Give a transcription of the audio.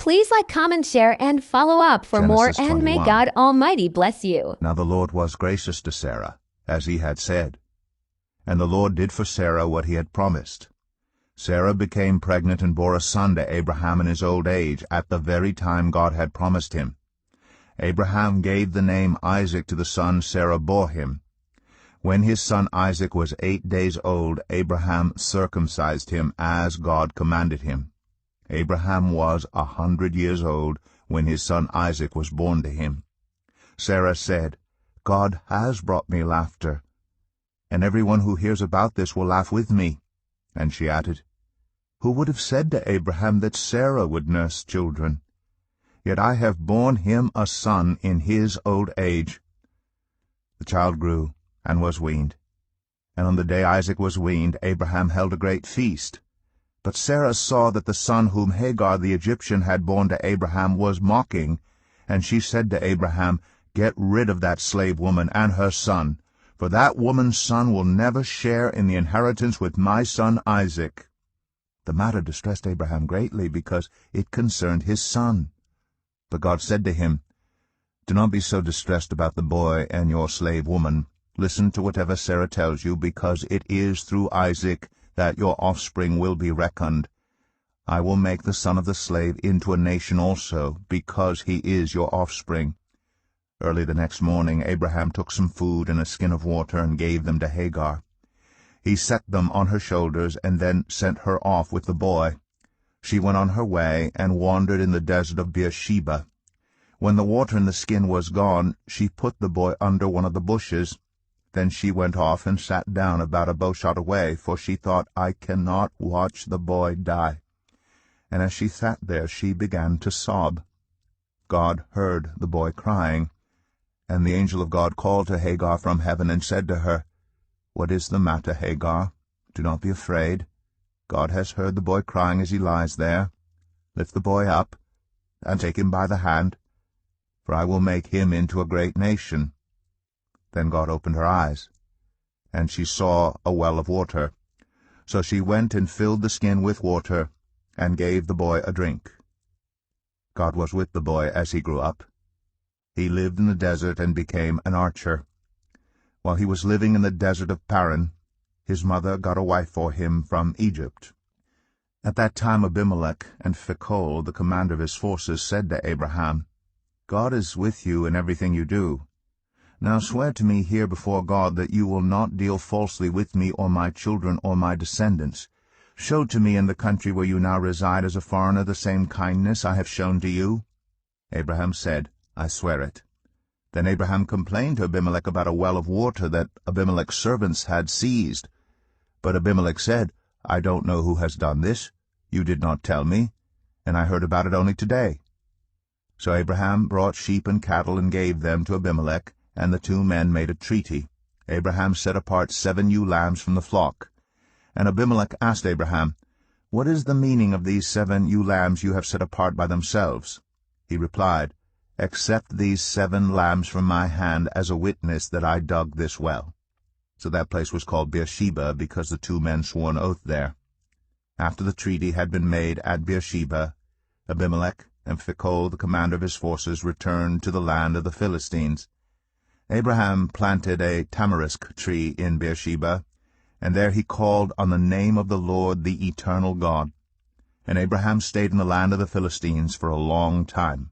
Please like, comment, share, and follow up for more, Genesis and may 21. God Almighty bless you. Now the Lord was gracious to Sarah, as he had said. And the Lord did for Sarah what he had promised. Sarah became pregnant and bore a son to Abraham in his old age, at the very time God had promised him. Abraham gave the name Isaac to the son Sarah bore him. When his son Isaac was 8 days old, Abraham circumcised him, as God commanded him. Abraham was 100 years old when his son Isaac was born to him. Sarah said, "God has brought me laughter, and everyone who hears about this will laugh with me." And she added, "Who would have said to Abraham that Sarah would nurse children? Yet I have borne him a son in his old age." The child grew and was weaned. And on the day Isaac was weaned, Abraham held a great feast. But Sarah saw that the son whom Hagar the Egyptian had borne to Abraham was mocking, and she said to Abraham, "Get rid of that slave woman and her son, for that woman's son will never share in the inheritance with my son Isaac." The matter distressed Abraham greatly, because it concerned his son. But God said to him, "Do not be so distressed about the boy and your slave woman. Listen to whatever Sarah tells you, because it is through Isaac that your offspring will be reckoned. I will make the son of the slave into a nation also, because he is your offspring." Early the next morning Abraham took some food and a skin of water and gave them to Hagar. He set them on her shoulders and then sent her off with the boy. She went on her way and wandered in the desert of Beersheba. When the water in the skin was gone, she put the boy under one of the bushes. Then she went off and sat down about a bowshot away, for she thought, "I cannot watch the boy die." And as she sat there, she began to sob. God heard the boy crying, and the angel of God called to Hagar from heaven and said to her, "What is the matter, Hagar? Do not be afraid. God has heard the boy crying as he lies there. Lift the boy up, and take him by the hand, for I will make him into a great nation." Then God opened her eyes, and she saw a well of water. So she went and filled the skin with water, and gave the boy a drink. God was with the boy as he grew up. He lived in the desert and became an archer. While he was living in the desert of Paran, his mother got a wife for him from Egypt. At that time Abimelech and Phicol, the commander of his forces, said to Abraham, "God is with you in everything you do. Now swear to me here before God that you will not deal falsely with me or my children or my descendants. Show to me in the country where you now reside as a foreigner the same kindness I have shown to you." Abraham said, "I swear it." Then Abraham complained to Abimelech about a well of water that Abimelech's servants had seized. But Abimelech said, "I don't know who has done this. You did not tell me, and I heard about it only today." So Abraham brought sheep and cattle and gave them to Abimelech, and the two men made a treaty. Abraham set apart 7 ewe lambs from the flock. And Abimelech asked Abraham, "What is the meaning of these 7 ewe lambs you have set apart by themselves?" He replied, "Accept these 7 lambs from my hand as a witness that I dug this well." So that place was called Beersheba, because the 2 men swore an oath there. After the treaty had been made at Beersheba, Abimelech and Phicol, the commander of his forces, returned to the land of the Philistines. Abraham planted a tamarisk tree in Beersheba, and there he called on the name of the Lord, the eternal God. And Abraham stayed in the land of the Philistines for a long time.